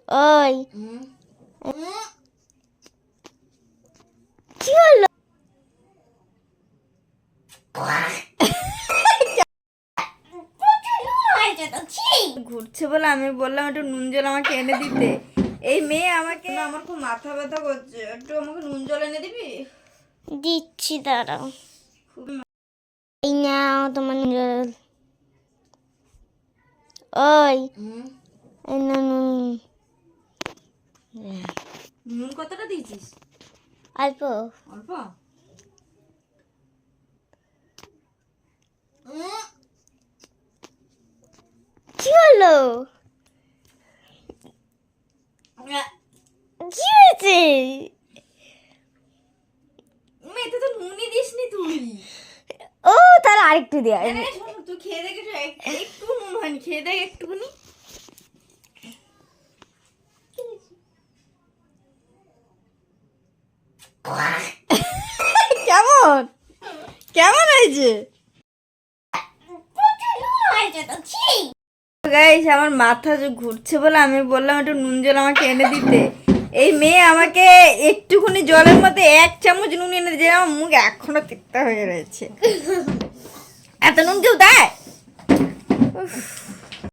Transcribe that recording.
ওই কি হলো? ঘুরছে বলে আমি বললাম একটু নুন জল আমাকে এনে দিতে। এই মেয়ে আমাকে, আমার খুব মাথা ব্যথা করছে, একটু আমাকে নুন জল এনে দিবি? দিচ্ছি, দাঁড়াও। এই নাও তোমার জল। ওই এই নাও নুন। নুন কতটা দিয়েছিস? অল্প। অল্প? কি হলো? কি হয়েছে? মেয়েতে তো নুনই দিসনি তুই। ও তাহলে আরেকটু দেয়া। তুই খেয়ে দেখ, একটু নুন হয়নি, খেয়ে দেখ একটুখানি। কেমন কেমন হয়েছে? গাইস, আমার মাথা যে ঘুরছে বলে আমি বললাম একটু নুন জল আমাকে এনে দিতে। এই মেয়ে আমাকে একটুখানি জলের মধ্যে 1 চামচ নুন এনে দিয়ে, আমার মুখ এখনো তিক্তা হয়ে রয়েছে। এত নুন কেউ দেয়? উফ।